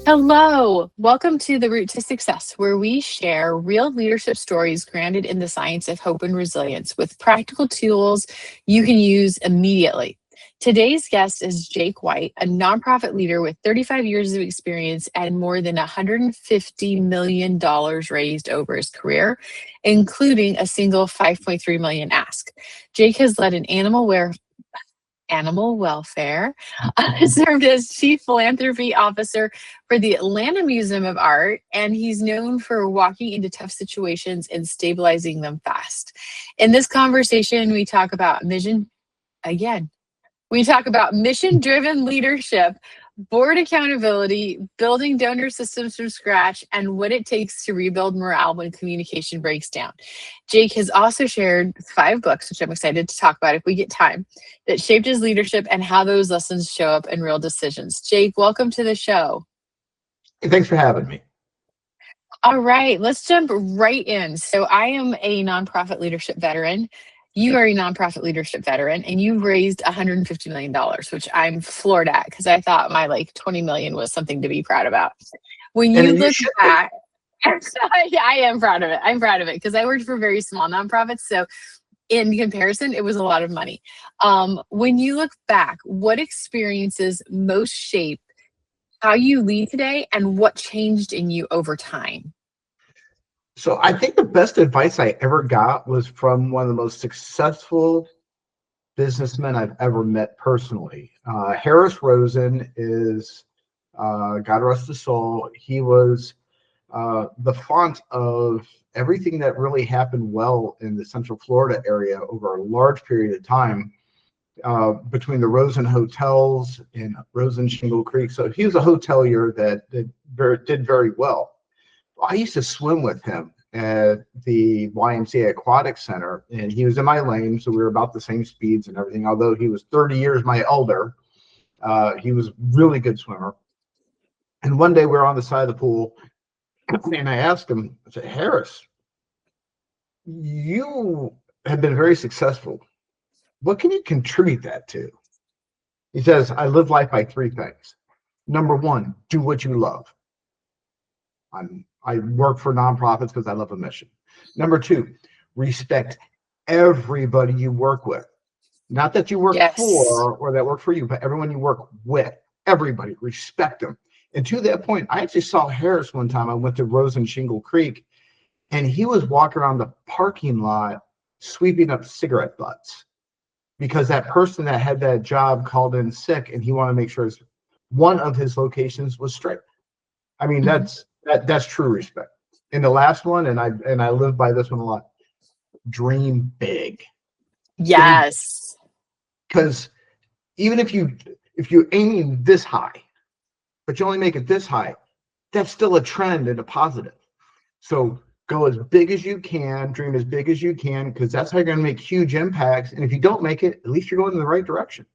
Hello, welcome to The Route to Success, where we share real leadership stories grounded in the science of hope and resilience with practical tools you can use immediately. Today's guest is Jake White, a nonprofit leader with 35 years of experience and more than $150 million raised over his career, including a single $5.3 million ask. Jake has led an animal welfare, served as chief philanthropy officer for the Atlanta Museum of Art, and he's known for walking into tough situations and stabilizing them fast. In this conversation, we talk about again, we talk about mission-driven leadership, board accountability, building donor systems from scratch, and what it takes to rebuild morale when communication breaks down. Jake has also shared 5 books, which I'm excited to talk about if we get time, that shaped his leadership and how those lessons show up in real decisions. Jake, welcome to the show. Hey, thanks for having me. All right, let's jump right in. So I am a nonprofit leadership veteran. You are a nonprofit leadership veteran, and you've raised $150 million, which I'm floored at because I thought my $20 million was something to be proud about. When you look back, I am proud of it. I'm proud of it because I worked for very small nonprofits. So in comparison, it was a lot of money. When you look back, what experiences most shape how you lead today and what changed in you over time? So I think the best advice I ever got was from one of the most successful businessmen I've ever met personally. Harris Rosen is, God rest his soul, he was the font of everything that really happened well in the Central Florida area over a large period of time, between the Rosen hotels and Rosen Shingle Creek. So he was a hotelier that did very well. I used to swim with him at the YMCA Aquatic Center, and he was in my lane, so we were about the same speeds and everything. Although he was 30 years my elder, he was a really good swimmer. And one day we were on the side of the pool, and I asked him, I said, Harris, you have been very successful. What can you contribute that to? He says, I live life by 3 things. Number 1, do what you love. I work for nonprofits because I love a mission. Number 2, respect everybody you work with. Not that you work for or that work for you, but everyone you work with. Everybody, respect them. And to that point, I actually saw Harris one time. I went to Rosen Shingle Creek, and he was walking around the parking lot sweeping up cigarette butts because that person that had that job called in sick, and he wanted to make sure one of his locations was straight. I mean, that's true respect. And the last one, and I live by this one a lot, dream big. Yes. Because even if you're aiming this high, but you only make it this high, that's still a trend and a positive. So go as big as you can, dream as big as you can, because that's how you're going to make huge impacts. And if you don't make it, at least you're going in the right direction.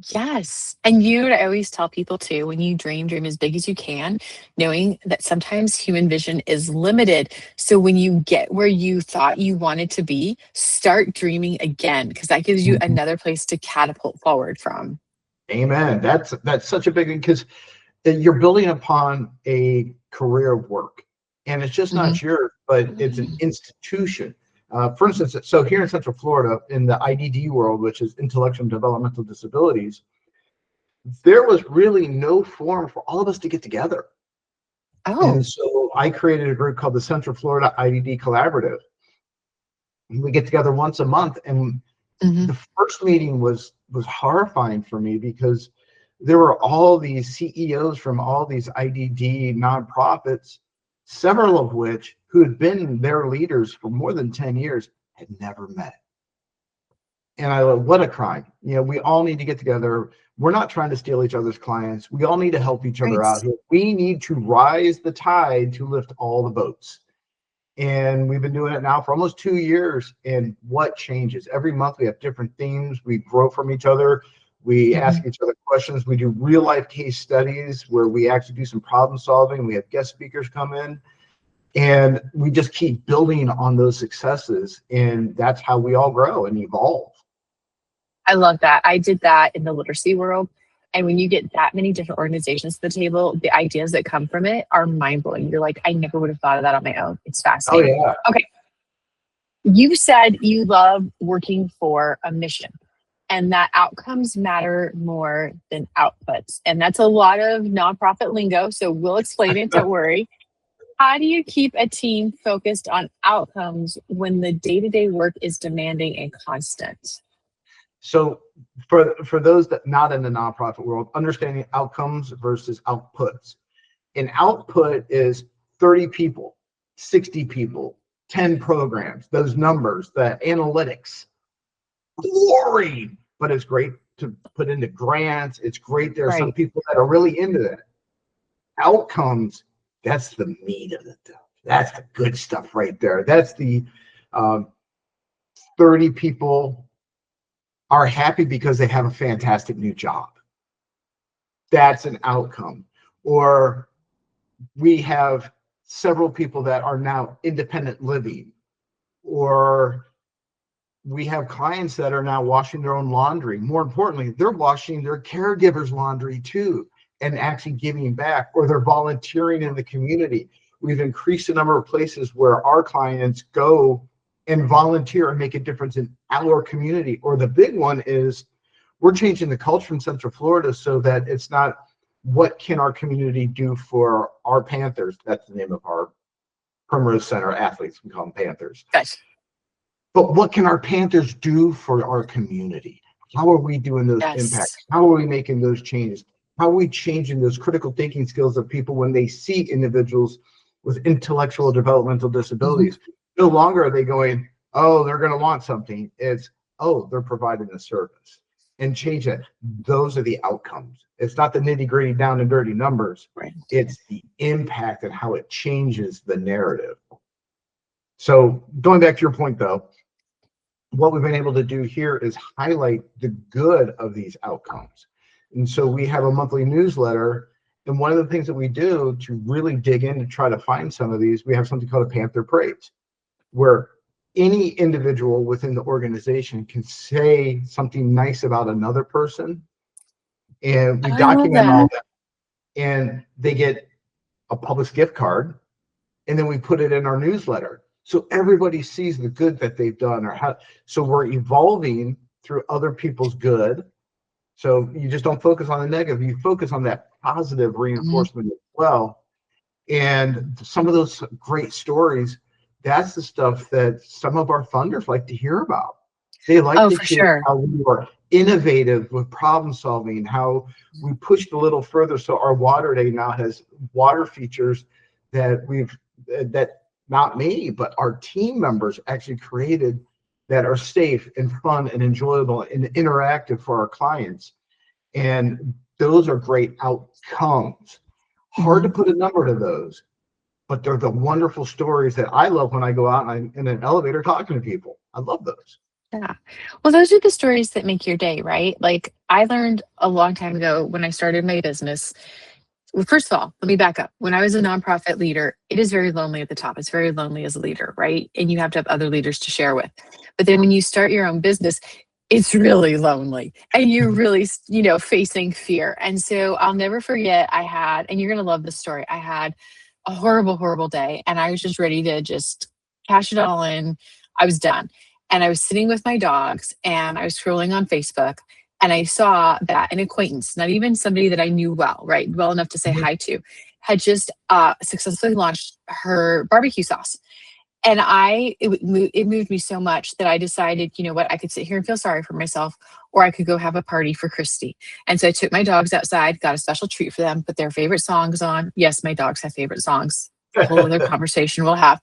Yes. And I always tell people too, when you dream as big as you can, knowing that sometimes human vision is limited. So when you get where you thought you wanted to be, start dreaming again, because that gives you another place to catapult forward from. Amen. That's such a big thing, because you're building upon a career of work, and it's just not yours, but it's an institution. For instance, so here in Central Florida, in the IDD world, which is intellectual and developmental disabilities, there was really no forum for all of us to get together. And so I created a group called the Central Florida IDD Collaborative. We get together once a month, and the first meeting was horrifying for me because there were all these CEOs from all these IDD nonprofits, several of which who had been their leaders for more than 10 years had never met. And I thought, what a crime. We all need to get together. We're not trying to steal each other's clients. We all need to help each other out here. We need to rise the tide to lift all the boats. And we've been doing it now for almost 2 years. And what changes? Every month we have different themes. We grow from each other. We ask each other questions. We do real life case studies where we actually do some problem solving. We have guest speakers come in, and we just keep building on those successes. And that's how we all grow and evolve. I love that. I did that in the literacy world. And when you get that many different organizations to the table, the ideas that come from it are mind blowing. You're like, I never would have thought of that on my own. It's Oh fascinating. yeah. Okay. You said you love working for a mission and that outcomes matter more than outputs. And that's a lot of nonprofit lingo. So we'll explain it. Don't worry. How do you keep a team focused on outcomes when the day-to-day work is demanding and constant? So for those that not in the nonprofit world, understanding outcomes versus outputs. An output is 30 people, 60 people, 10 programs, those numbers, the analytics. Boring, but it's great to put into grants. It's great. There are some people that are really into that. Outcomes, that's the meat of it. That's the good stuff right there. That's the 30 people are happy because they have a fantastic new job. That's an outcome. Or we have several people that are now independent living, or we have clients that are now washing their own laundry. More importantly, they're washing their caregivers' laundry too and actually giving back, or they're volunteering in the community. We've increased the number of places where our clients go and volunteer and make a difference in our community. Or the big one is we're changing the culture in Central Florida so that it's not what can our community do for our Panthers. That's the name of our Primrose Center athletes. We call them Panthers. Gotcha. But what can our Panthers do for our community? How are we doing those impacts? How are we making those changes? How are we changing those critical thinking skills of people when they see individuals with intellectual developmental disabilities? No longer are they going, oh, they're going to want something. It's, oh, they're providing a service, and change it. Those are the outcomes. It's not the nitty gritty down and dirty numbers. It's the impact and how it changes the narrative. So going back to your point though, what we've been able to do here is highlight the good of these outcomes. And so we have a monthly newsletter. And one of the things that we do to really dig in to try to find some of these, we have something called a Panther Praise, where any individual within the organization can say something nice about another person. And we document all that. And they get a Publix gift card. And then we put it in our newsletter. So everybody sees the good that they've done, or how. So we're evolving through other people's good. So you just don't focus on the negative, you focus on that positive reinforcement as well. And some of those great stories, that's the stuff that some of our funders like to hear about. They like to hear how we are innovative with problem solving, how we pushed a little further. So our water day now has water features that not me, but our team members actually created that are safe and fun and enjoyable and interactive for our clients. And those are great outcomes. Hard to put a number to those, but they're the wonderful stories that I love when I go out and I'm in an elevator talking to people. I love those. Yeah. Well, those are the stories that make your day, right? Like I learned a long time ago when I started my business. Well, first of all, let me back up. When I was a nonprofit leader, it is very lonely at the top. It's very lonely as a leader, right? And you have to have other leaders to share with. But then when you start your own business, it's really lonely and you're really, facing fear. And so I'll never forget and you're going to love this story. I had a horrible, horrible day and I was just ready to just cash it all in. I was done. And I was sitting with my dogs and I was scrolling on Facebook. And I saw that an acquaintance, not even somebody that I knew well enough to say hi to, had just successfully launched her barbecue sauce. And it moved me so much that I decided, you know what, I could sit here and feel sorry for myself, or I could go have a party for Christy. And so I took my dogs outside, got a special treat for them, put their favorite songs on. Yes, my dogs have favorite songs. A whole other conversation we'll have.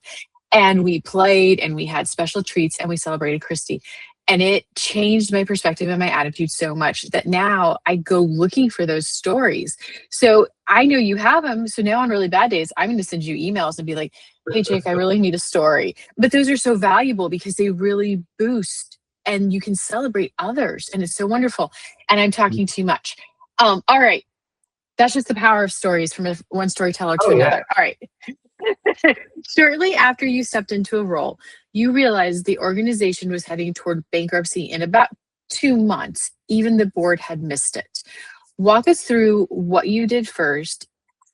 And we played and we had special treats and we celebrated Christy. And it changed my perspective and my attitude so much that now I go looking for those stories. So I know you have them. So now on really bad days, I'm going to send you emails and be like, hey, Jake, I really need a story. But those are so valuable because they really boost and you can celebrate others. And it's so wonderful. And I'm talking too much. All right. That's just the power of stories from one storyteller to another. All right. Shortly after you stepped into a role, you realized the organization was heading toward bankruptcy in about 2 months. Even the board had missed it. Walk us through what you did first,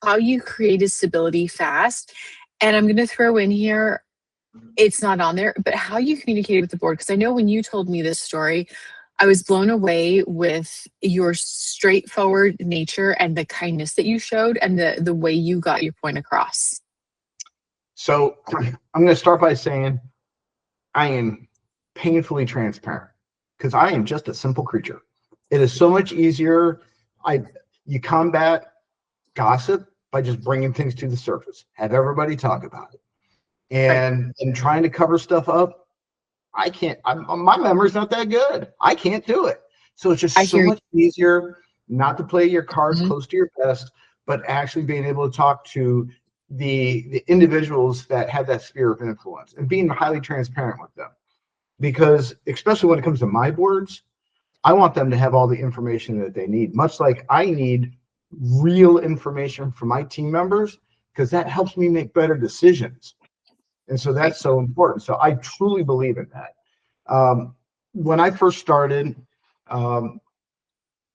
how you created stability fast. And I'm going to throw in here, it's not on there, but how you communicated with the board. Because I know when you told me this story, I was blown away with your straightforward nature and the kindness that you showed and the way you got your point across. So I'm going to start by saying I am painfully transparent because I am just a simple creature. It is so much easier. You combat gossip by just bringing things to the surface, have everybody talk about it, and trying to cover stuff up. I can't. My memory's not that good. I can't do it. So it's just so much easier not to play your cards close to your vest, but actually being able to talk to the individuals that have that sphere of influence and being highly transparent with them. Because especially when it comes to my boards, I want them to have all the information that they need, much like I need real information from my team members, because that helps me make better decisions. And so that's so important. So I truly believe in that. When I first started,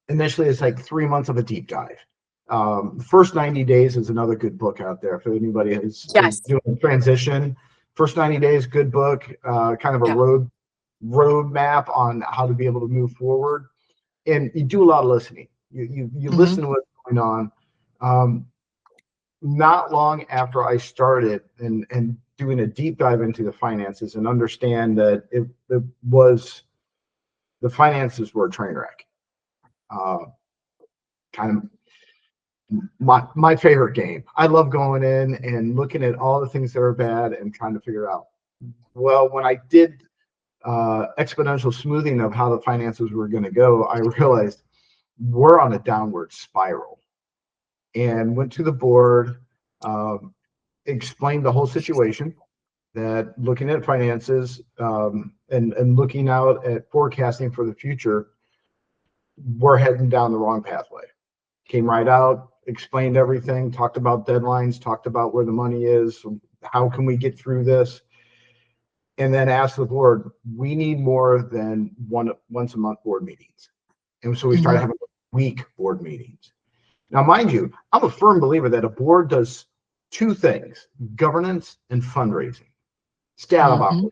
initially it's like 3 months of a deep dive. First 90 Days is another good book out there for anybody who's doing a transition. First 90 Days, good book, kind of a roadmap on how to be able to move forward. And you do a lot of listening. You listen to what's going on. Not long after I started and doing a deep dive into the finances and understand that the finances were a train wreck. Kind of my favorite game. I love going in and looking at all the things that are bad and trying to figure out. Well, when I did exponential smoothing of how the finances were going to go, I realized we're on a downward spiral, and went to the board, explained the whole situation, that looking at finances and looking out at forecasting for the future, we're heading down the wrong pathway. Came right out, explained everything, talked about deadlines, talked about where the money is, how can we get through this, and then asked the board, we need more than once a month board meetings. And so we started having week board meetings. Now, mind you, I'm a firm believer that a board does two things: governance and fundraising. Stay out of operations.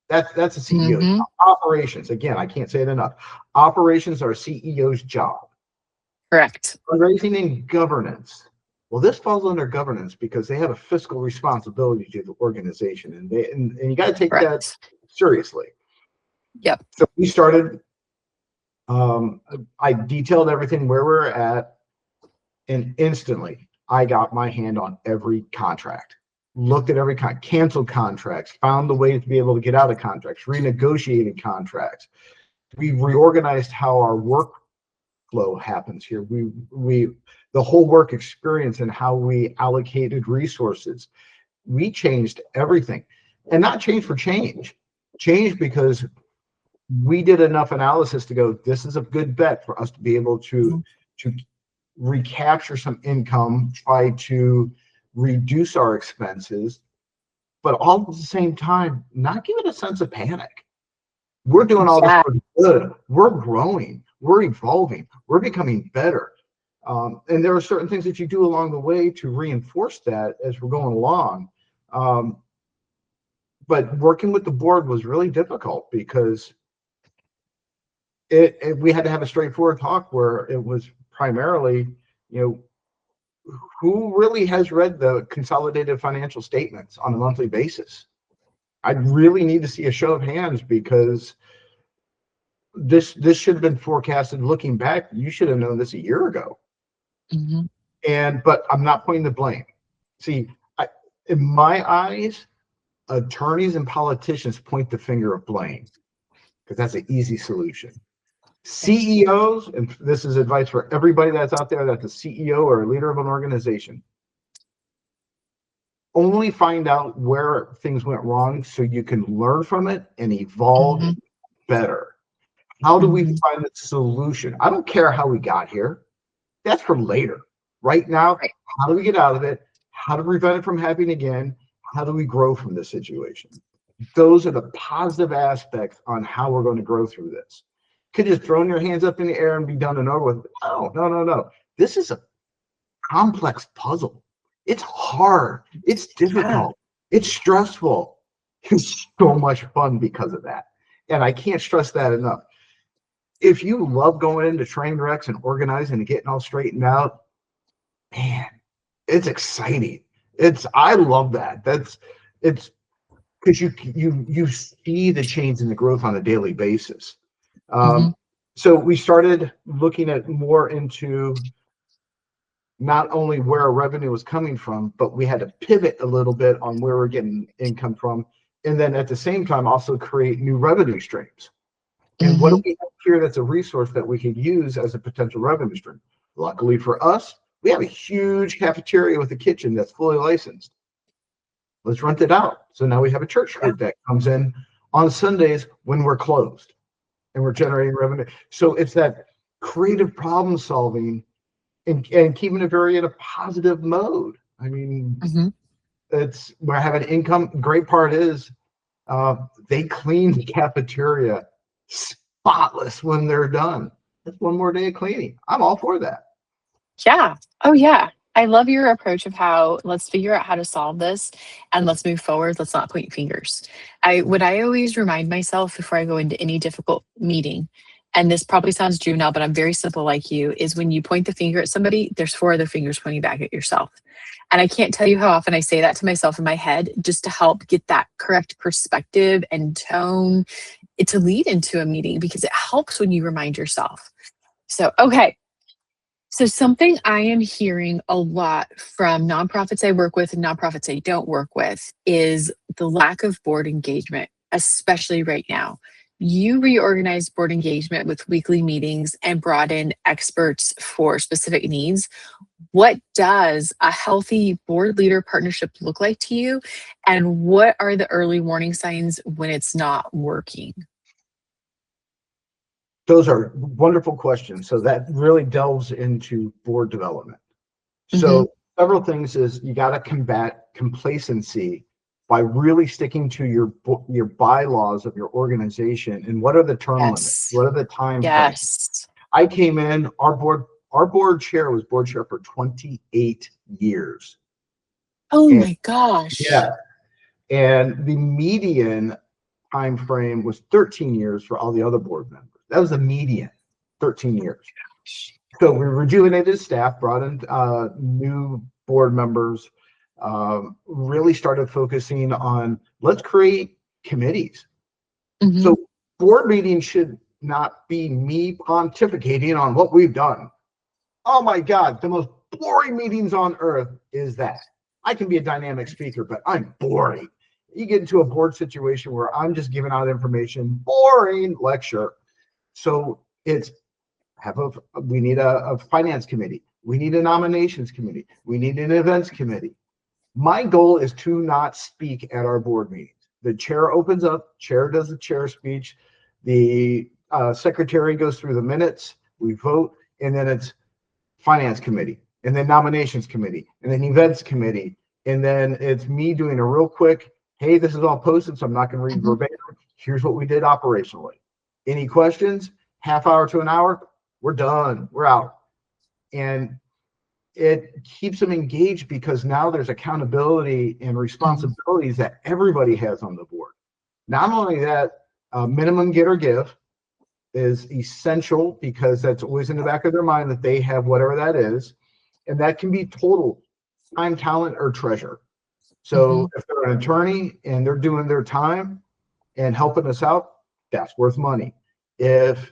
That's a CEO's job. Operations, again, I can't say it enough. Operations are a CEO's job. Correct. Fundraising and governance. Well, this falls under governance because they have a fiscal responsibility to the organization, and you got to take that seriously. Yep. So we started. I detailed everything where we're at, and instantly I got my hand on every contract. Looked at every canceled contracts, found the way to be able to get out of contracts, renegotiated contracts. We reorganized how our workflow happens here. The whole work experience and how we allocated resources. We changed everything, and not change for change. Change because we did enough analysis to go, this is a good bet for us to be able to recapture some income, try to reduce our expenses, but all at the same time, not give it a sense of panic. We're doing all this for good. We're growing. We're evolving. We're becoming better. And there are certain things that you do along the way to reinforce that as we're going along. But working with the board was really difficult because we had to have a straightforward talk where it was primarily, who really has read the consolidated financial statements on a monthly basis? I really need to see a show of hands, because this should have been forecasted. Looking back, you should have known this a year ago. But I'm not pointing the blame. See, in my eyes, attorneys and politicians point the finger of blame because that's an easy solution. CEOs, and this is advice for everybody that's out there that's a CEO or a leader of an organization, only find out where things went wrong so you can learn from it and evolve better. How do we find the solution? I don't care how we got here. That's for later. Right now, how do we get out of it? How to prevent it from happening again? How do we grow from this situation? Those are the positive aspects on how we're going to grow through this. Could just thrown your hands up in the air and be done and over with. No, no, no, no. This is a complex puzzle. It's hard. It's difficult. It's stressful. It's so much fun because of that. And I can't stress that enough. If you love going into train wrecks and organizing and getting all straightened out, man, it's exciting. I love that. It's because you see the change in the growth on a daily basis. So we started looking at more into not only where our revenue was coming from, but we had to pivot a little bit on where we're getting income from. And then at the same time, also create new revenue streams. And what do we have here that's a resource that we could use as a potential revenue stream? Luckily for us, we have a huge cafeteria with a kitchen that's fully licensed. Let's rent it out. So now we have a church group that comes in on Sundays when we're closed and we're generating revenue. So it's that creative problem solving and keeping it very in a positive mode. I mean, we're having income. Great part is they clean the cafeteria spotless when they're done. That's one more day of cleaning. I'm all for that. Yeah. Oh, yeah. I love your approach of how let's figure out how to solve this and let's move forward. Let's not point fingers. What I always remind myself before I go into any difficult meeting, and this probably sounds juvenile, but I'm very simple like you, is when you point the finger at somebody, there's 4 other fingers pointing back at yourself. And I can't tell you how often I say that to myself in my head just to help get that correct perspective and tone to lead into a meeting because it helps when you remind yourself. So, okay. So something I am hearing a lot from nonprofits I work with and nonprofits I don't work with is the lack of board engagement, especially right now. You reorganized board engagement with weekly meetings and brought in experts for specific needs. What does a healthy board leader partnership look like to you? And what are the early warning signs when it's not working? Those are wonderful questions. So that really delves into board development. So several things is you got to combat complacency by really sticking to your bylaws of your organization and what are the term limits? What are the time frames? I came in, our board chair was board chair for 28 years. Oh my gosh. Yeah. And the median time frame was 13 years for all the other board members. That was the median, 13 years. So we rejuvenated staff, brought in new board members, really started focusing on let's create committees. So board meetings should not be me pontificating on what we've done. Oh my God, the most boring meetings on earth is that. I can be a dynamic speaker, but I'm boring. You get into a board situation where I'm just giving out information, boring lecture. So we need a finance committee. We need a nominations committee. We need an events committee. My goal is to not speak at our board meetings. The chair opens up, chair does the chair speech. The secretary goes through the minutes, we vote, and then it's finance committee, and then nominations committee, and then events committee. And then it's me doing a real quick, hey, this is all posted, so I'm not going to read verbatim. Here's what we did operationally. Any questions? Half hour to an hour, we're done, we're out. And it keeps them engaged because now there's accountability and responsibilities that everybody has on the board. Not only that, minimum get or give is essential because that's always in the back of their mind that they have whatever that is. And that can be total time, talent, or treasure. So if they're an attorney and they're doing their time and helping us out, that's worth money. If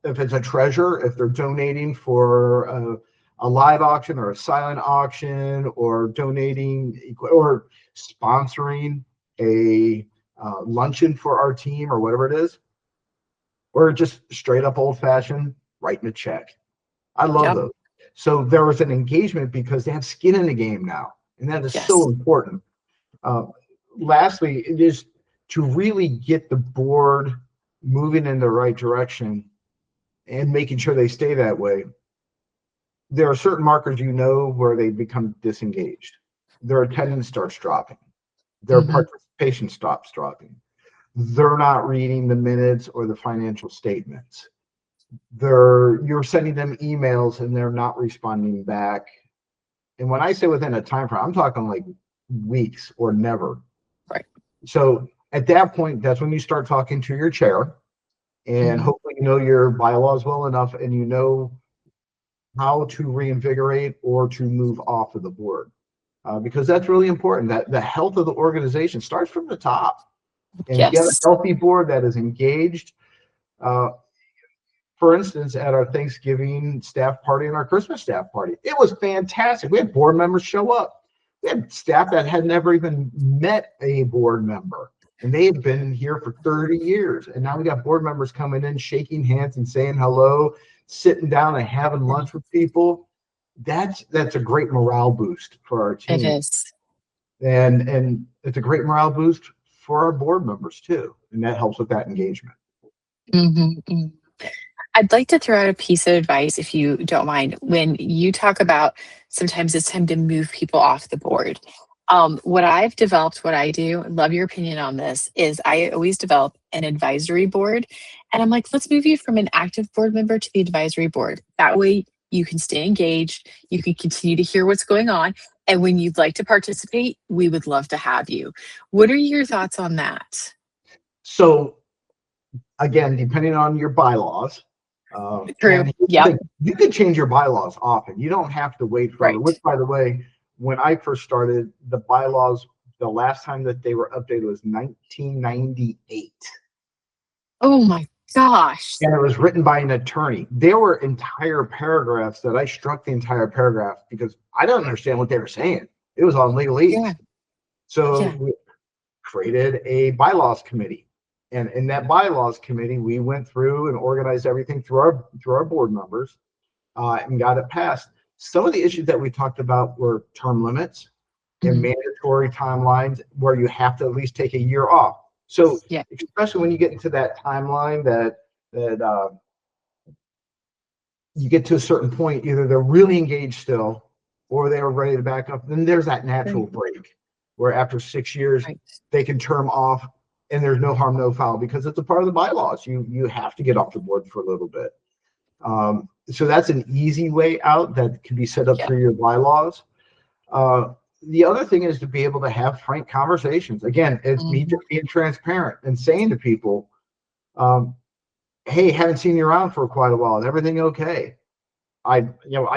it's a treasure, if they're donating for a live auction or a silent auction or donating or sponsoring a luncheon for our team or whatever it is, or just straight up old fashioned writing a check. I love those. So there was an engagement because they have skin in the game now. And that is so important. Lastly, it is to really get the board moving in the right direction and making sure they stay that way. There are certain markers, where they become disengaged. Their attendance starts dropping. Their participation stops dropping. they're not reading the minutes or the financial statements. You're sending them emails and they're not responding back. And when I say within a time frame, I'm talking like weeks or never. Right. So at that point, that's when you start talking to your chair, and hopefully you know your bylaws well enough and you know how to reinvigorate or to move off of the board. Because that's really important. That the health of the organization starts from the top. And if you have a healthy board that is engaged, for instance, at our Thanksgiving staff party and our Christmas staff party, it was fantastic. We had board members show up. We had staff that had never even met a board member, and they had been here for 30 years. And now we got board members coming in, shaking hands and saying hello, sitting down and having lunch with people. That's a great morale boost for our team. It is. And it's a great morale boost for our board members too. And that helps with that engagement. I'd like to throw out a piece of advice, if you don't mind. When you talk about sometimes it's time to move people off the board, what I've developed, what I do, love your opinion on this, is I always develop an advisory board. And I'm like, let's move you from an active board member to the advisory board. That way you can stay engaged. You can continue to hear what's going on. And when you'd like to participate, we would love to have you. What are your thoughts on that? So again, depending on your bylaws, True. Yeah. You can change your bylaws often. You don't have to wait forever. Right. Which, by the way, when I first started, the bylaws, the last time that they were updated was 1998. Oh my gosh. And it was written by an attorney. There were entire paragraphs that I struck the entire paragraph because I don't understand what they were saying. It was on legalese. Yeah. So we created a bylaws committee. And in that bylaws committee, we went through and organized everything through our board members and got it passed. Some of the issues that we talked about were term limits and mandatory timelines where you have to at least take a year off. So especially when you get into that timeline that you get to a certain point, either they're really engaged still or they're ready to back up. Then there's that natural break where after 6 years, they can term off. And there's no harm, no foul, because it's a part of the bylaws. You have to get off the board for a little bit. So that's an easy way out that can be set up through your bylaws. The other thing is to be able to have frank conversations. Again, it's me just being transparent and saying to people, hey, haven't seen you around for quite a while. Is everything okay? I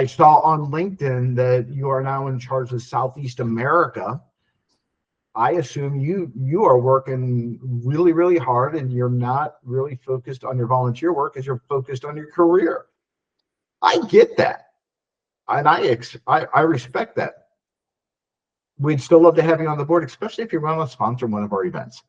saw on LinkedIn that you are now in charge of Southeast America. I assume you are working really, really hard and you're not really focused on your volunteer work as you're focused on your career. I get that. And I respect that. We'd still love to have you on the board, especially if you want to sponsor one of our events.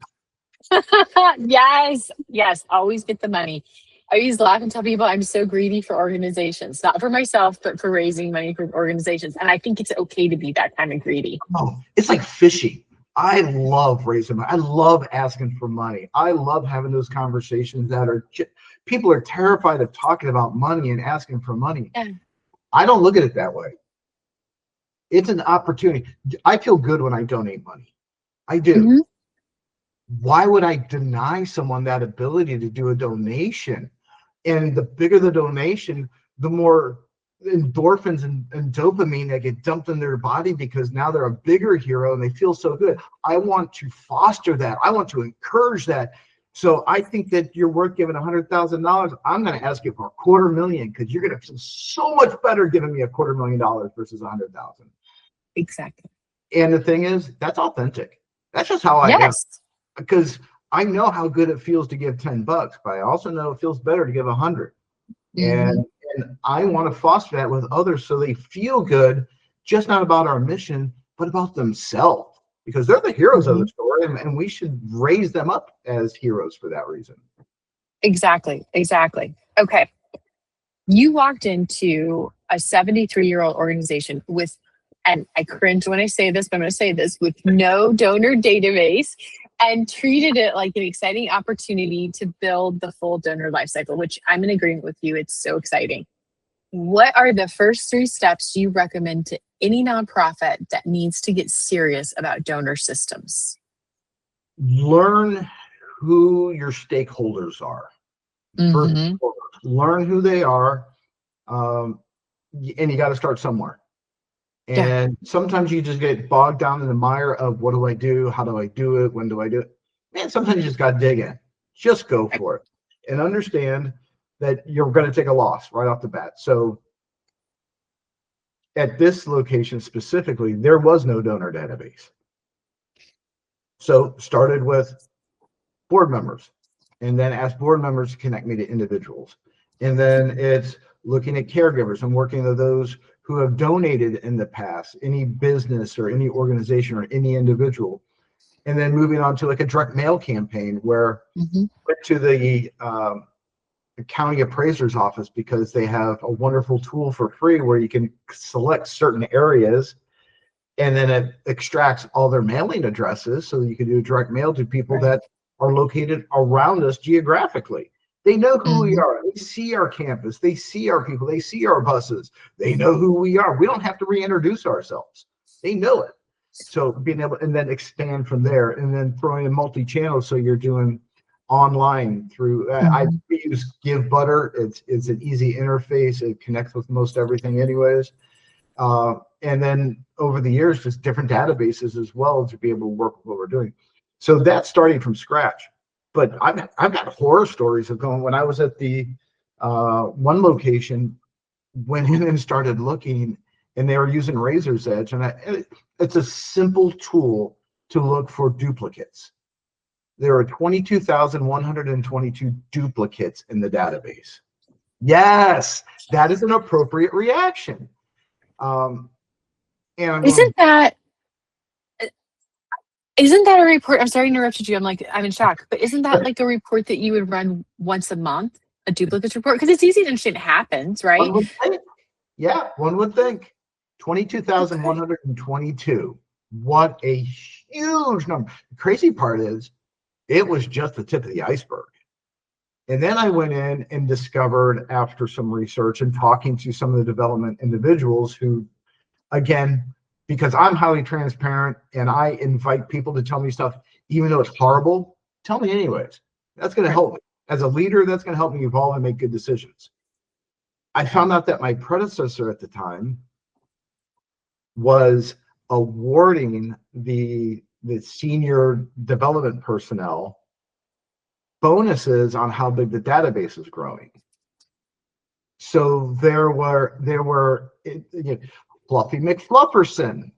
Yes. Always get the money. I always laugh and tell people I'm so greedy for organizations, not for myself, but for raising money for organizations. And I think it's okay to be that kind of greedy. Oh, it's like fishing. I love raising money. I love asking for money. I love having those conversations that are people are terrified of talking about money and asking for money. Yeah. I don't look at it that way. It's an opportunity. I feel good when I donate money. I do. Why would I deny someone that ability to do a donation? And the bigger the donation, the more endorphins and dopamine that get dumped in their body because now they're a bigger hero and they feel so good. I want to foster that. I want to encourage that. So I think that you're worth giving $100,000. I'm going to ask you for $250,000 because you're going to feel so much better giving me $250,000 versus $100,000. Exactly. And the thing is, that's authentic. That's just how I am. Because I know how good it feels to give $10, but I also know it feels better to give 100. And I want to foster that with others so they feel good, just not about our mission, but about themselves, because they're the heroes of the story, and we should raise them up as heroes for that reason. Exactly. Okay. You walked into a 73-year-old organization with, and I cringe when I say this, but I'm going to say this, with no donor database, and treated it like an exciting opportunity to build the full donor lifecycle, which I'm in agreement with you. It's so exciting. What are the first 3 steps you recommend to any nonprofit that needs to get serious about donor systems? Learn who your stakeholders are. First, Mm-hmm. learn who they are, and you got to start somewhere. Yeah. And sometimes you just get bogged down in the mire of what do I do? How do I do it? When do I do it? Man, sometimes you just got to dig in. Just go for it and understand that you're going to take a loss right off the bat. So at this location specifically, there was no donor database. So started with board members and then asked board members to connect me to individuals. And then it's looking at caregivers and working with those who have donated in the past, any business or any organization or any individual. And then moving on to like a direct mail campaign where Mm-hmm. went to the county appraiser's office because they have a wonderful tool for free where you can select certain areas and then it extracts all their mailing addresses so that you can do direct mail to people Right. that are located around us geographically. They know who we Mm-hmm. are. They see our campus. They see our people. They see our buses. They know who we are. We don't have to reintroduce ourselves. They know it. So being able and then expand from there and then throwing in multi-channel so you're doing online through I Mm-hmm. use Give Butter. It's an easy interface. It connects with most everything anyways. And then over the years, just different databases as well to be able to work with what we're doing. So that's starting from scratch. But I've got horror stories of going when I was at the one location, went in and started looking, and they were using Razor's Edge, and it's a simple tool to look for duplicates. There are 22,122 duplicates in the database. Yes, that is an appropriate reaction. And I'm going, Isn't that a report? I'm sorry to interrupt you. I'm in shock. But isn't that like a report that you would run once a month, a duplicates report? Because it's easy to understand it happens, right? one would think, yeah, one would think. Okay. 22,122. What a huge number. The crazy part is it was just the tip of the iceberg. And then I went in and discovered after some research and talking to some of the development individuals who, again, because I'm highly transparent and I invite people to tell me stuff, even though it's horrible, tell me anyways. That's going to Right. help me. As a leader, that's going to help me evolve and make good decisions. I found out that my predecessor at the time was awarding the senior development personnel bonuses on how big the database is growing. So there were Fluffy McFlufferson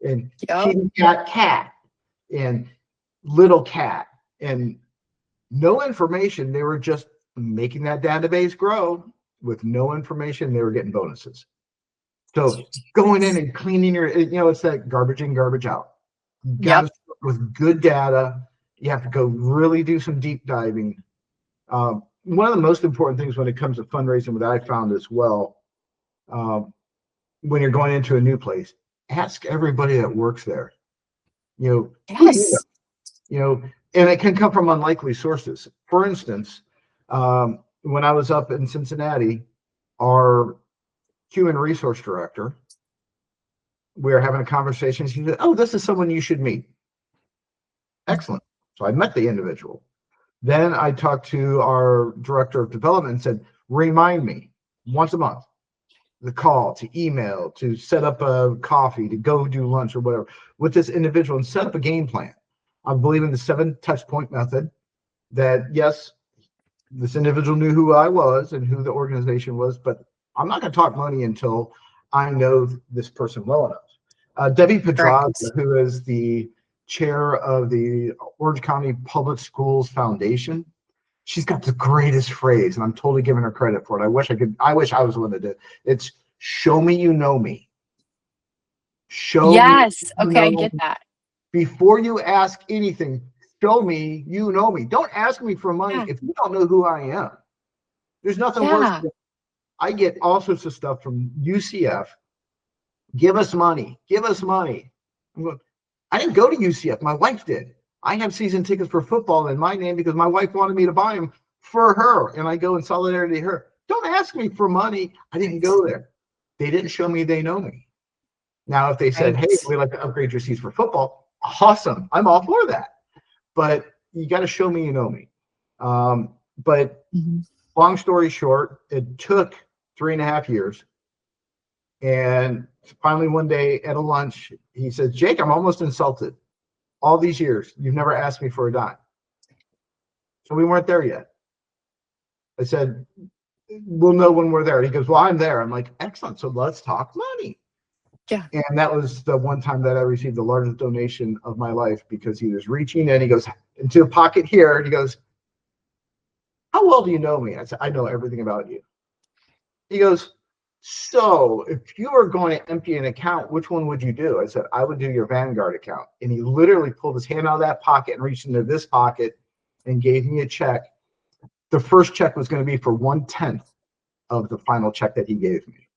and Yep. Kitty Cat and Little Cat and no information. They were just making that database grow with no information. They were getting bonuses. So going in and cleaning it's that garbage in, garbage out. You got to Yep. start with good data. You have to go really do some deep diving. One of the most important things when it comes to fundraising, that I found as well, when you're going into a new place, ask everybody that works there. Who do you Yes. know? And it can come from unlikely sources. For instance, when I was up in Cincinnati, our human resource director, we were having a conversation. She said, "Oh, this is someone you should meet." Excellent. So I met the individual. Then I talked to our director of development and said, remind me once a month, the call, to email, to set up a coffee, to go do lunch or whatever with this individual and set up a game plan. I believe in the 7 touch point method that, yes, this individual knew who I was and who the organization was, but I'm not going to talk money until I know this person well enough. Debbie Pedraza, Correct. who is the chair of the Orange County Public Schools Foundation, she's got the greatest phrase, and I'm totally giving her credit for it. I wish I was the one that did. It's show me you know me. Show me Yes. you Okay, I know get me. that. Before you ask anything, show me you know me. Don't ask me for money Yeah. if you don't know who I am. There's nothing worse Yeah. than I get all sorts of stuff from UCF. Give us money. Give us money. I'm going, I didn't go to UCF. My wife did. I have season tickets for football in my name because my wife wanted me to buy them for her. And I go in solidarity to her. Don't ask me for money. I didn't go there. They didn't show me they know me. Now, if they said, Right. hey, we'd like to upgrade your seats for football, awesome. I'm all for that. But, you got to show me you know me. But Mm-hmm. long story short, it took 3.5 years. And finally, one day at a lunch, he says, Jake, I'm almost insulted. All these years, you've never asked me for a dime. So we weren't there yet. I said, we'll know when we're there. He goes, well, I'm there. I'm like, excellent. So let's talk money. Yeah. And that was the one time that I received the largest donation of my life, because he was reaching and he goes into a pocket here and he goes, how well do you know me? I said, I know everything about you. He goes, so if you were going to empty an account, which one would you do? I said, I would do your Vanguard account. And he literally pulled his hand out of that pocket and reached into this pocket and gave me a check. The first check was going to be for 1/10 of the final check that he gave me.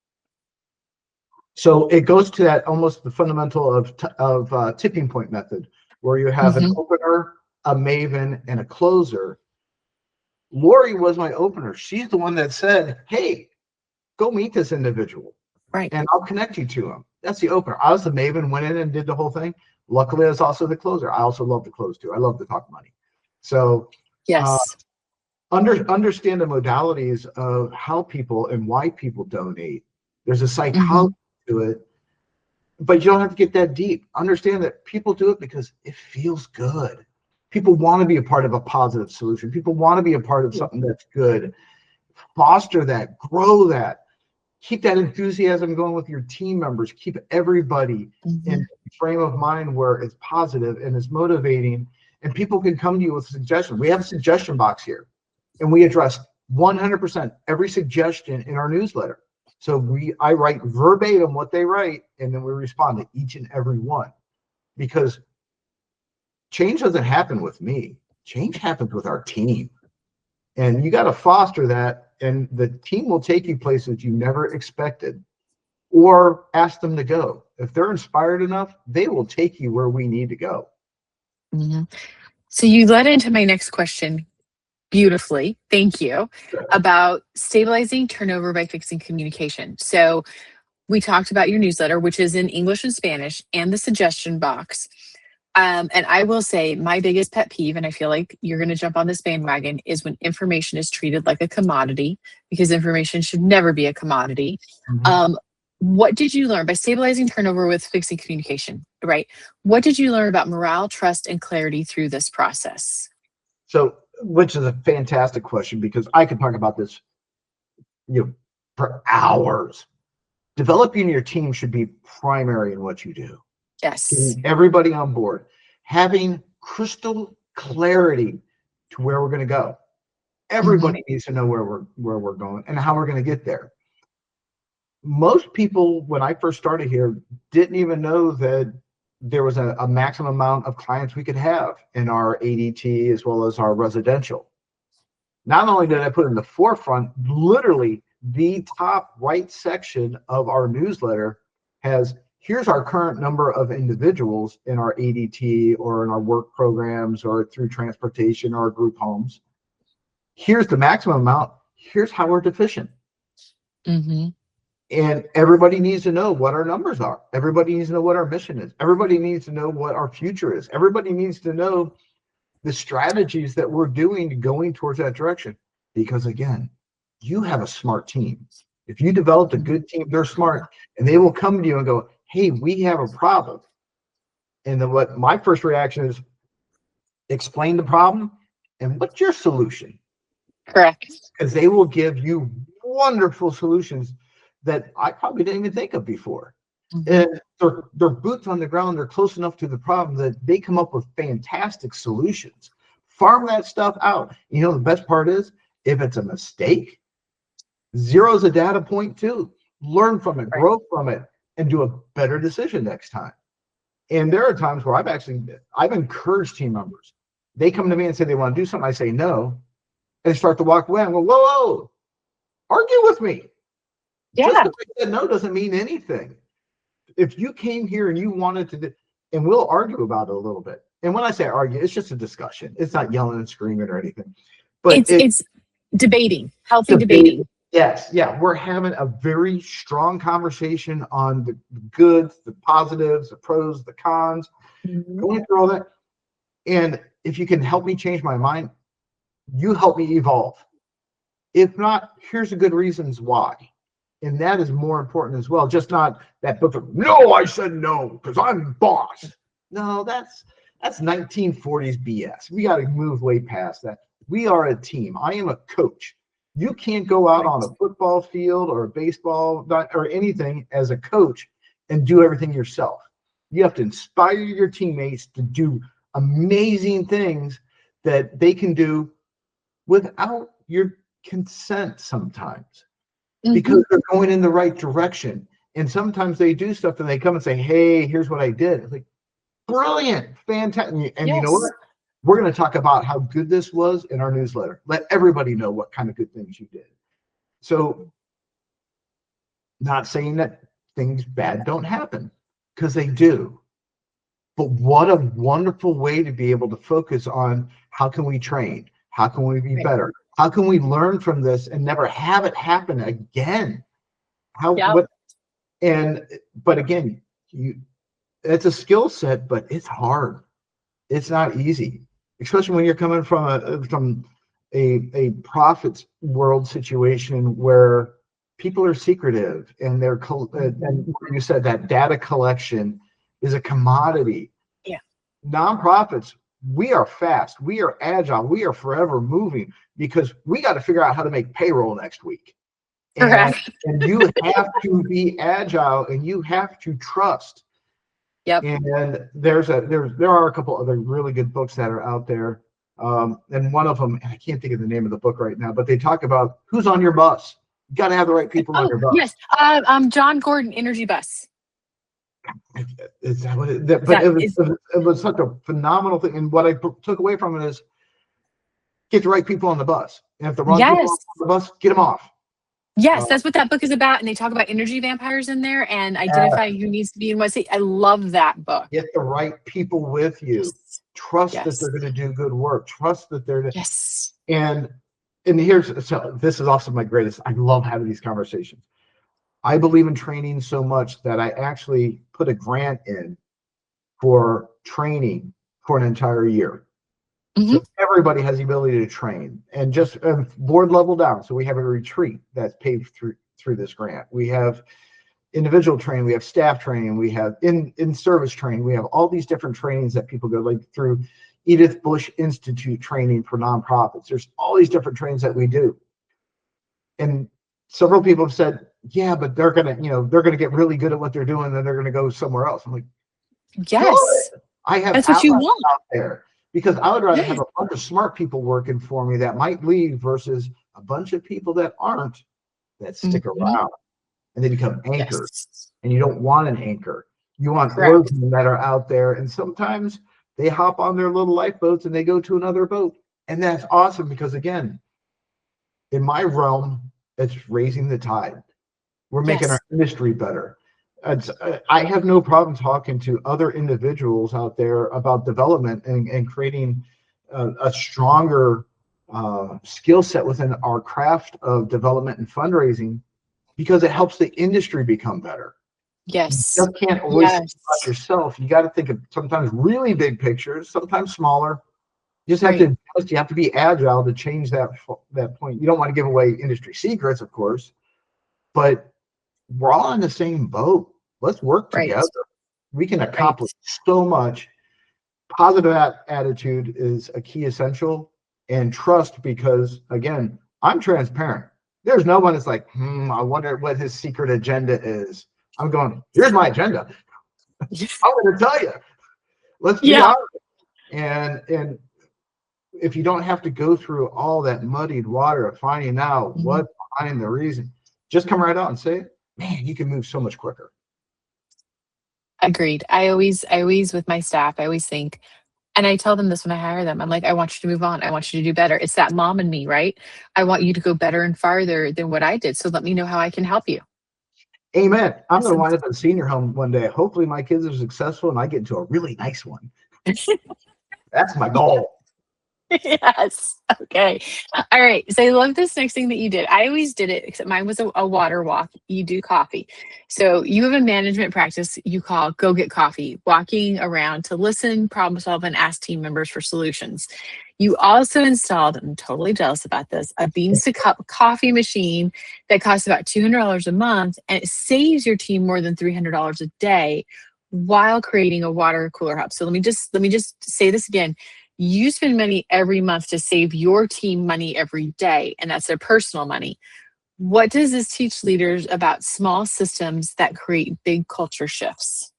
So it goes to that almost the fundamental of tipping point method, where you have an opener, a maven, and a closer. Lori was my opener. She's the one that said, hey, go meet this individual. Right. And I'll connect you to him. That's the opener. I was the maven, went in and did the whole thing. Luckily, I was also the closer. I also love to close too. I love to talk money. So Yes. understand the modalities of how people and why people donate. There's a psychology to it, but you don't have to get that deep. Understand that people do it because it feels good. People want to be a part of a positive solution. People want to be a part of something that's good. Foster that, grow that. Keep that enthusiasm going with your team members. Keep everybody in a frame of mind where it's positive and it's motivating, and people can come to you with suggestions. We have a suggestion box here, and we address 100% every suggestion in our newsletter. So I write verbatim what they write, and then we respond to each and every one, because change doesn't happen with me. Change happens with our team. And you got to foster that, and the team will take you places you never expected, or ask them to go. If they're inspired enough, they will take you where we need to go. So you led into my next question beautifully. Thank you. About stabilizing turnover by fixing communication. So we talked about your newsletter, which is in English and Spanish, and the suggestion box. And I will say my biggest pet peeve, and I feel like you're going to jump on this bandwagon, is when information is treated like a commodity, because information should never be a commodity. What did you learn by stabilizing turnover with fixing communication, right? What did you learn about morale, trust, and clarity through this process? So, which is a fantastic question, because I could talk about this, for hours. Developing your team should be primary in what you do. Yes. Getting everybody on board, having crystal clarity to where we're going to go. Everybody needs to know where we're going and how we're going to get there. Most people, when I first started here, didn't even know that there was a maximum amount of clients we could have in our ADT as well as our residential. Not only did I put in the forefront, literally the top right section of our newsletter has, here's our current number of individuals in our ADT or in our work programs or through transportation or group homes. Here's the maximum amount. Here's how we're deficient. And everybody needs to know what our numbers are. Everybody needs to know what our mission is. Everybody needs to know what our future is. Everybody needs to know the strategies that we're doing going towards that direction. Because again, you have a smart team. If you developed a good team, they're smart, and they will come to you and go, hey, we have a problem. And then what my first reaction is, explain the problem and what's your solution? Correct. Because they will give you wonderful solutions that I probably didn't even think of before. And they're boots on the ground. They're close enough to the problem that they come up with fantastic solutions. Farm that stuff out. You know, the best part is, if it's a mistake, zero is a data point too. Learn from it, grow from it, and do a better decision next time. And there are times where I've encouraged team members. They come to me and say they want to do something. I say no. And they start to walk away. I go, whoa, argue with me. Yeah. Just because I said no doesn't mean anything. If you came here and you wanted to, and we'll argue about it a little bit. And when I say argue, it's just a discussion. It's not yelling and screaming or anything. But it's debating, healthy debating. Yes, yeah. We're having a very strong conversation on the goods, the positives, the pros, the cons, going through all that. And if you can help me change my mind, you help me evolve. If not, here's the good reasons why. And that is more important as well. Just not that book of, no, I said no because I'm boss. No, that's 1940s BS. We got to move way past that. We are a team. I am a coach. You can't go out on a football field or a baseball or anything as a coach and do everything yourself. You have to inspire your teammates to do amazing things that they can do without your consent sometimes, because they're going in the right direction. And sometimes they do stuff and they come and say, hey, here's what I did. It's like, brilliant, fantastic. And you know what? We're going to talk about how good this was in our newsletter. Let everybody know what kind of good things you did. So, not saying that things bad don't happen, because they do. But what a wonderful way to be able to focus on how can we train? How can we be better? How can we learn from this and never have it happen again? But again, it's a skill set, but it's hard. It's not easy, especially when you're coming from a profits world situation where people are secretive and and you said that data collection is a commodity. Yeah. Nonprofits, we are fast, we are agile, we are forever moving, because we got to figure out how to make payroll next week. And you have to be agile and you have to trust. Yep. And there are a couple other really good books that are out there. And one of them, and I can't think of the name of the book right now, but they talk about who's on your bus. You got to have the right people on your bus. Yes. John Gordon, Energy Bus. Is that what it was such a phenomenal thing. And what I took away from it is get the right people on the bus. And if the wrong people on the bus, get them off. Yes, that's what that book is about. And they talk about energy vampires in there and identifying who needs to be in what state. I love that book. Get the right people with you. Yes. Trust that they're going to do good work. Trust that they're going to. Yes. And this is also my greatest. I love having these conversations. I believe in training so much that I actually put a grant in for training for an entire year. So everybody has the ability to train, and just board level down. So we have a retreat that's paid through this grant. We have individual training, we have staff training, we have in service training. We have all these different trainings that people go, like through Edith Bush Institute training for nonprofits. There's all these different trainings that we do. And several people have said, yeah, but they're gonna get really good at what they're doing, and then they're gonna go somewhere else. I'm like, yes, I have that's what you want out there. Because I would rather have a bunch of smart people working for me that might leave versus a bunch of people that aren't, that stick around and they become anchors. Yes. And you don't want an anchor. You want oarsmen that are out there. And sometimes they hop on their little lifeboats and they go to another boat. And that's awesome, because again, in my realm, it's raising the tide. We're making our industry better. I have no problem talking to other individuals out there about development and creating a stronger skill set within our craft of development and fundraising, because it helps the industry become better. Yes. You just can't always think about yourself. You got to think of sometimes really big pictures, sometimes smaller. You just have to adjust. You have to be agile to change that point. You don't want to give away industry secrets, of course, but we're all in the same boat. Let's work together. We can accomplish so much. Positive attitude is a key essential, and trust, because again, I'm transparent. There's no one that's like, I wonder what his secret agenda is. I'm going, here's my agenda. I'm going to tell you. Let's be honest. And if you don't have to go through all that muddied water of finding out what's behind the reason, just come right out and say it. Man, you can move so much quicker. Agreed. I always with my staff, I always think, and I tell them this when I hire them, I'm like, I want you to move on. I want you to do better. It's that mom in me, right? I want you to go better and farther than what I did. So let me know how I can help you. Amen. I'm going to wind up in a senior home one day. Hopefully my kids are successful and I get into a really nice one. That's my goal. Yes. Okay. All right. So I love this next thing that you did. I always did it, except mine was a water walk. You do coffee. So you have a management practice you call Go Get Coffee, walking around to listen, problem solve, and ask team members for solutions. You also installed, I'm totally jealous about this, a beans to cup coffee machine that costs about $200 a month, and it saves your team more than $300 a day while creating a water cooler hub. So let me just say this again. You spend money every month to save your team money every day, and that's their personal money. What does this teach leaders about small systems that create big culture shifts?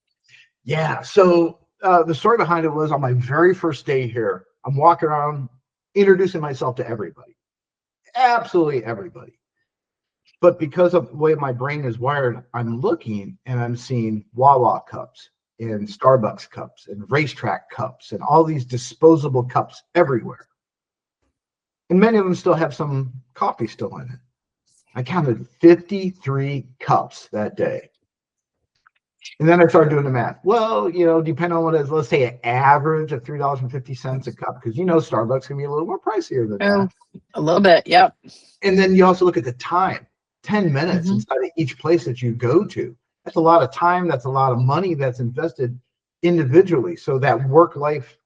Yeah. So the story behind it was on my very first day here, I'm walking around introducing myself to everybody, absolutely everybody. But because of the way my brain is wired, I'm looking and I'm seeing Wawa cups and Starbucks cups and racetrack cups and all these disposable cups everywhere. And many of them still have some coffee still in it. I counted 53 cups that day. And then I started doing the math. Well, depending on what it is, let's say an average of $3.50 a cup, because Starbucks can be a little more pricier than Oh, that. a little bit. Yep. And then you also look at the time, 10 minutes Mhm. inside of each place that you go to. That's a lot of time. That's a lot of money that's invested individually. So that work-life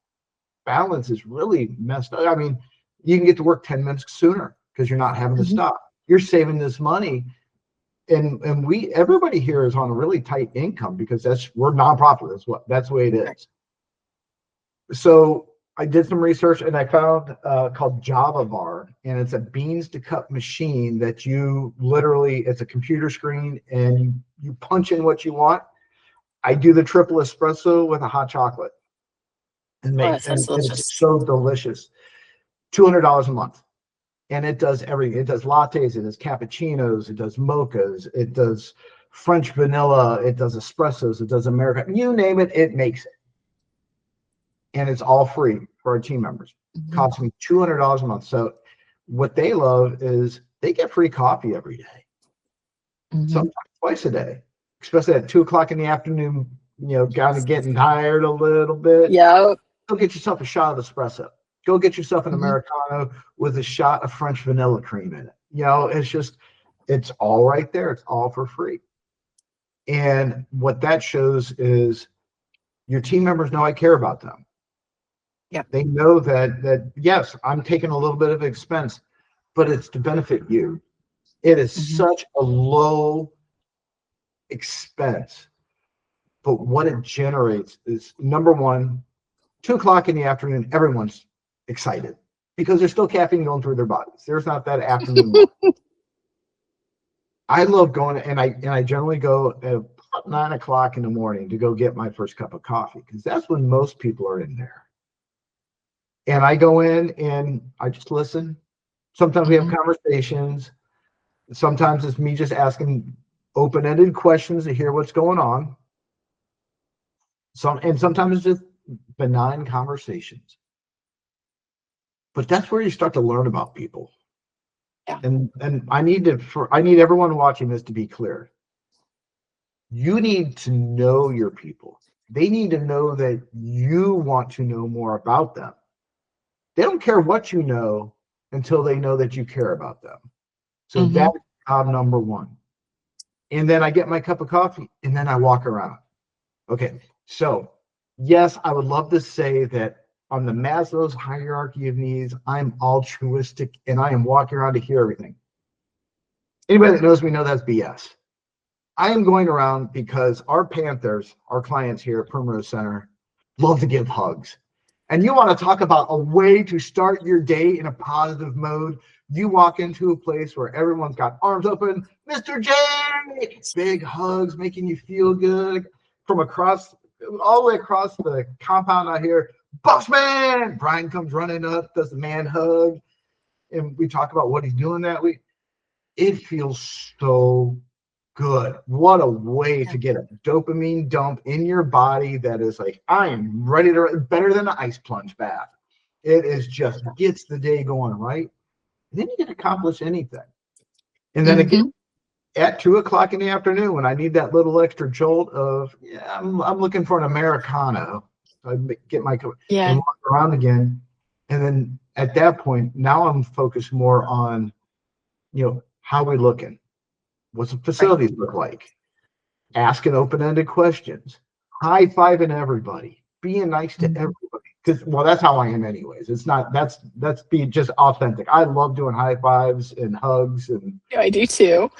balance is really messed up. I mean, you can get to work 10 minutes sooner because you're not having to Mhm. stop. You're saving this money. And everybody here is on a really tight income because we're nonprofit. That's the way it is. So I did some research and I found called Java Bar, and it's a beans to cup machine that you literally, it's a computer screen and you punch in what you want. I do the triple espresso with a hot chocolate and Oh, that sounds it's delicious. so delicious. $200 a month. And it does everything. It does lattes, it does cappuccinos, it does mochas, it does French vanilla, it does espressos, it does Americano. You name it, it makes it. And it's all free for our team members. Mhm. Costs me $200 a month. So what they love is they get free coffee every day, Mhm. sometimes twice a day, especially at 2 o'clock in the afternoon, kind of getting tired a little bit. Yep. Go get yourself a shot of espresso. Go get yourself an Mhm. Americano with a shot of French vanilla cream in it. It's all right there. It's all for free. And what that shows is your team members know I care about them. Yep. They know that yes, I'm taking a little bit of expense, but it's to benefit you. It is Mhm. such a low expense, but what it generates is number one, 2 o'clock in the afternoon, everyone's excited because there's still caffeine going through their bodies. There's not that afternoon lull. I love going, and I generally go at about 9 o'clock in the morning to go get my first cup of coffee because that's when most people are in there. And I go in and I just listen. Sometimes we have Mhm. conversations. Sometimes it's me just asking open-ended questions to hear what's going on. Sometimes it's just benign conversations. But that's where you start to learn about people. Yeah. And I need everyone watching this to be clear. You need to know your people. They need to know that you want to know more about them. They don't care what you know until they know that you care about them. So Mhm. that's job number one. And then I get my cup of coffee and then I walk around. Okay. So yes, I would love to say that on the Maslow's hierarchy of needs, I'm altruistic and I am walking around to hear everything. Anybody that knows me know that's BS. I am going around because our Panthers, our clients here at Primrose Center, love to give hugs. And you want to talk about a way to start your day in a positive mode. You walk into a place where everyone's got arms open. Mr. Jake, big hugs, making you feel good from all the way across the compound out here. Boss man, Brian comes running up, does the man hug. And we talk about what he's doing that week. It feels so good. What a way Yeah. to get a dopamine dump in your body that is like, I am ready to, better than an ice plunge bath. It is just gets the day going right. And then you can accomplish anything. And then again, Mhm. at 2 o'clock in the afternoon, when I need that little extra jolt of, yeah, I'm looking for an Americano. I get my coat and Yeah. walk around again. And then at that point, now I'm focused more on, how we looking? What's the Right. facilities look like? Asking open-ended questions, high-fiving everybody, being nice to everybody. Because, well, that's how I am anyways. It's not, that's being just authentic. I love doing high fives and hugs, and Yeah, I do too.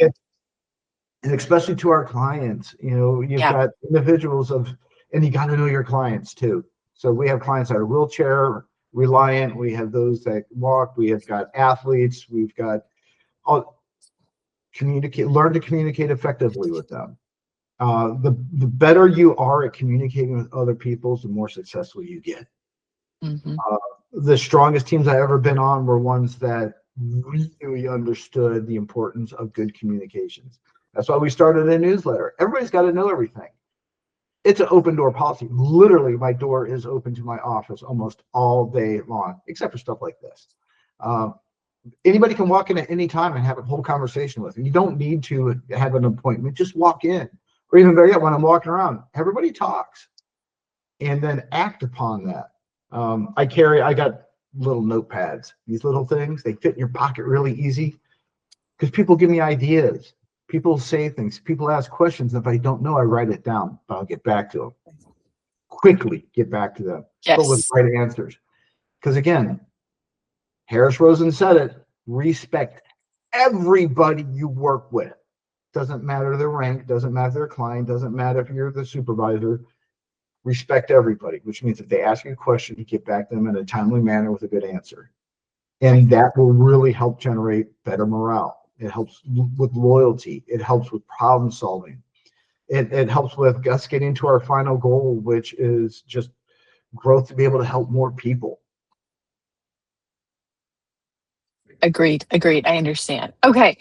and especially to our clients. You've Yeah. got individuals and you got to know your clients too. So we have clients that are wheelchair reliant. We have those that walk. We have got athletes. We've got all learn to communicate effectively with them. The better you are at communicating with other people, the more successful you get. Mm-hmm. The strongest teams I've ever been on were ones that really understood the importance of good communications. That's why we started a newsletter. Everybody's got to know everything. It's an open door policy. Literally, my door is open to my office almost all day long, except for stuff like this. Anybody can walk in at any time and have a whole conversation with me. You don't need to have an appointment. Just walk in. Or even better yet, when I'm walking around, everybody talks and then act upon that. I got little notepads, these little things. They fit in your pocket really easy because people give me ideas. People say things. People ask questions. If I don't know, I write it down. I'll get back to them. Quickly get back to them, but with Yes. right answers. Because again, Harris Rosen said it, respect everybody you work with. Doesn't matter their rank, doesn't matter their client, doesn't matter if you're the supervisor. Respect everybody, which means if they ask you a question, you get back to them in a timely manner with a good answer. And that will really help generate better morale. It helps with loyalty. It helps with problem solving. It helps with us getting to our final goal, which is just growth to be able to help more people. Agreed. Agreed. I understand. Okay.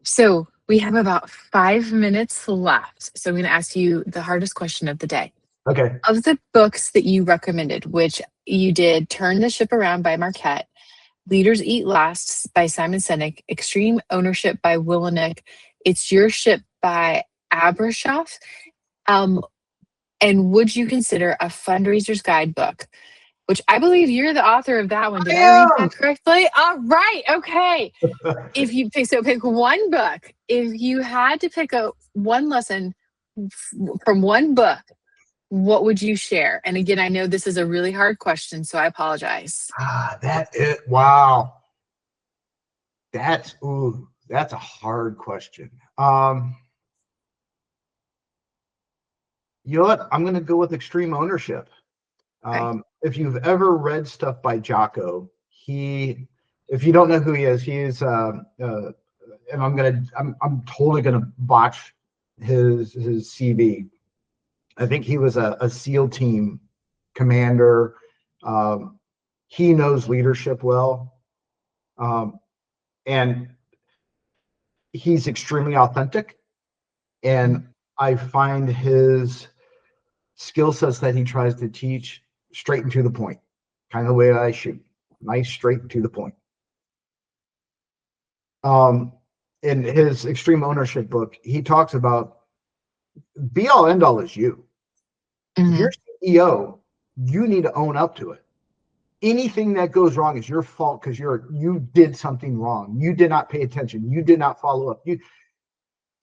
So we have about 5 minutes left. So I'm going to ask you the hardest question of the day. Okay. Of the books that you recommended, which you did Turn the Ship Around by Marquette, Leaders Eat Last by Simon Sinek, Extreme Ownership by Willenick, It's Your Ship by Abrashoff, and would you consider a fundraiser's guidebook? Which I believe you're the author of that one. Did I read that correctly? All right. Okay. If you pick one book, if you had to pick one lesson from one book, what would you share? And again, I know this is a really hard question, so I apologize. Wow. That's a hard question. You know what? I'm going to go with Extreme Ownership. Okay. If you've ever read stuff by Jocko, if you don't know who he is, and I'm totally gonna botch his CV. I think he was a SEAL team commander. He knows leadership well, and he's extremely authentic. And I find his skill sets that he tries to teach straight and to the point, kind of the way I shoot, nice, straight to the point. In his Extreme Ownership book, he talks about be all end all is you. If you're CEO, you need to own up to it. Anything that goes wrong is your fault because you did something wrong. You did not pay attention. You did not follow up.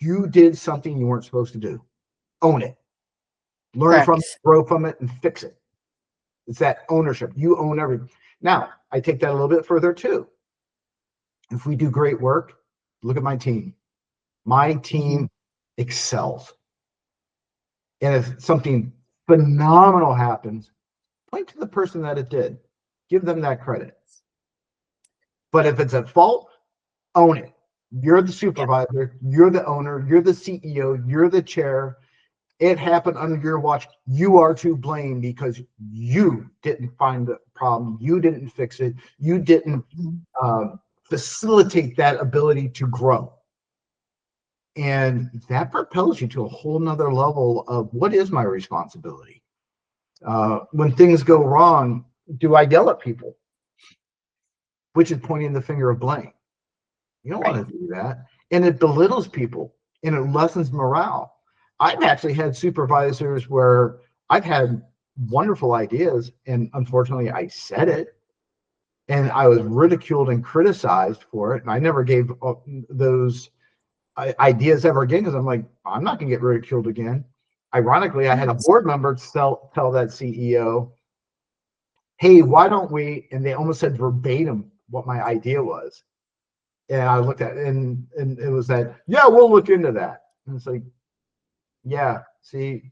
You did something you weren't supposed to do. Own it. Learn from it, grow from it, and fix it. It's that ownership. You own everything. Now, I take that a little bit further too. If we do great work, look at my team. My team excels. And if something phenomenal happens, point to the person that it did. Give them that credit. But if it's at fault, own it. You're the supervisor. You're the owner. You're the CEO. You're the chair. It happened under your watch. You are to blame because you didn't find the problem. You didn't fix it. You didn't facilitate that ability to grow. And that propels you to a whole nother level of what is my responsibility? When things go wrong, do I yell at people? Which is pointing the finger of blame. You don't want to do that. And it belittles people and it lessens morale. I've actually had supervisors where I've had wonderful ideas and unfortunately I said it And I was ridiculed and criticized for it. And I never gave those ideas ever again, because I'm like, I'm not going to get ridiculed again. Ironically, I had a board member tell that CEO, hey, why don't we, and they almost said verbatim what my idea was. And I looked at it, and it was that, yeah, we'll look into that. And it's like, yeah, see,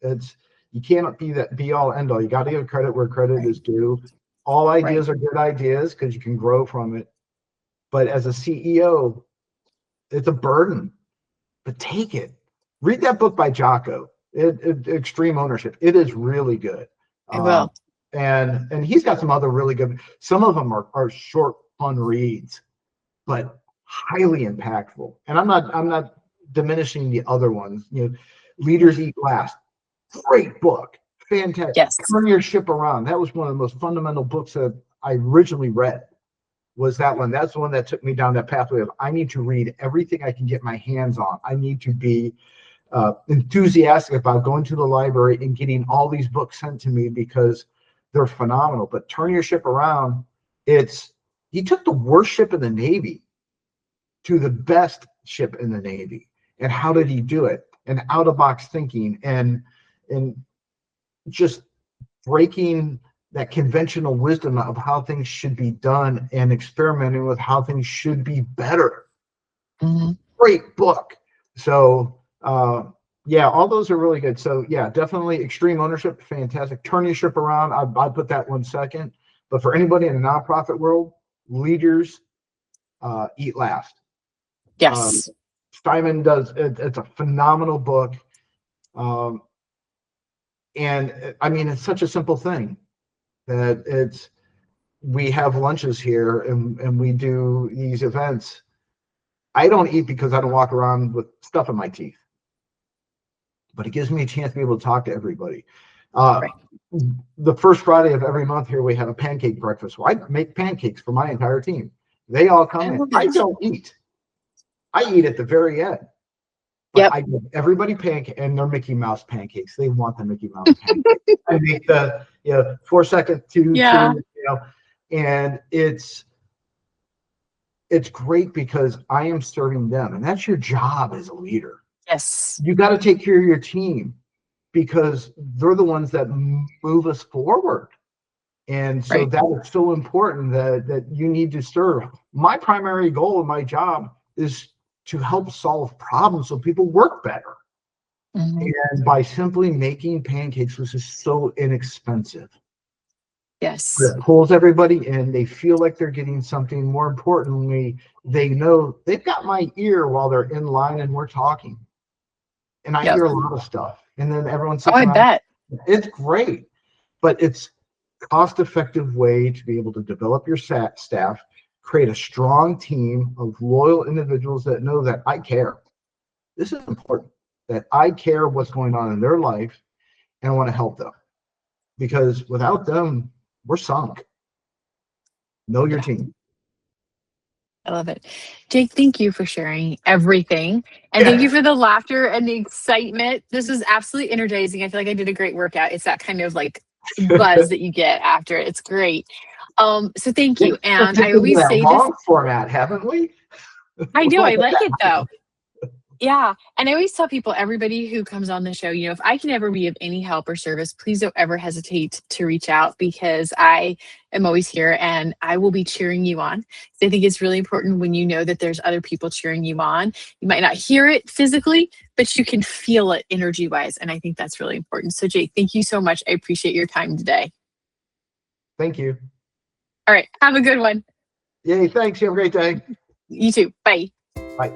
you cannot be that be all end all. You got to give credit where credit is due. All ideas are good ideas because you can grow from it. But as a CEO, it's a burden, but take it. Read that book by Jocko, Extreme Ownership. It is really good. I will. And he's got some other really good, some of them are short, fun reads, but highly impactful. And I'm not diminishing the other ones. Leaders Eat Last. Great book. Fantastic. Yes. Turn Your Ship Around. That was one of the most fundamental books that I originally read, was that one. That's the one that took me down that pathway of, I need to read everything I can get my hands on. I need to be enthusiastic about going to the library and getting all these books sent to me because they're phenomenal. But Turn Your Ship Around, he took the worst ship in the Navy to the best ship in the Navy. And how did he do it? And out-of-box thinking and just breaking that conventional wisdom of how things should be done and experimenting with how things should be better. Mm-hmm. Great book. So, yeah, all those are really good. So, yeah, definitely Extreme Ownership, fantastic. Turn Your Ship Around, I'd put that one second. But for anybody in the nonprofit world, Leaders Eat Last. Yes. Steinman does, it's a phenomenal book. And I mean, it's such a simple thing that we have lunches here and we do these events. I don't eat because I don't walk around with stuff in my teeth, but it gives me a chance to be able to talk to everybody. The first Friday of every month here, we have a pancake breakfast. Well, I make pancakes for my entire team. They all come in. I don't eat. I eat at the very end. But I give everybody pancake, and they're Mickey Mouse pancakes. They want the Mickey Mouse pancakes. I make the 4-second two, and it's great because I am serving them, and that's your job as a leader. Yes, you got to take care of your team because they're the ones that move us forward, and so that is so important that you need to serve. My primary goal in my job is to help solve problems so people work better. Mm-hmm. And by simply making pancakes, which is so inexpensive. Yes. It pulls everybody in. They feel like they're getting something. More importantly, they know they've got my ear while they're in line and we're talking. And I hear a lot of stuff. And then everyone's I bet. It's great. But it's a cost-effective way to be able to develop your staff, create a strong team of loyal individuals that know that I care. This is important, that I care what's going on in their life and I want to help them. Because without them, we're sunk. Know your team. I love it. Jake, thank you for sharing everything. And thank you for the laughter and the excitement. This is absolutely energizing. I feel like I did a great workout. It's that kind of like buzz that you get after it. It's great. So thank you. And I always say this format, haven't we? I do. I like it though. Yeah. And I always tell people, everybody who comes on the show, if I can ever be of any help or service, please don't ever hesitate to reach out because I am always here and I will be cheering you on. So I think it's really important when you know that there's other people cheering you on. You might not hear it physically, but you can feel it energy wise. And I think that's really important. So Jake, thank you so much. I appreciate your time today. Thank you. All right. Have a good one. Yay. Thanks. You have a great day. You too. Bye. Bye.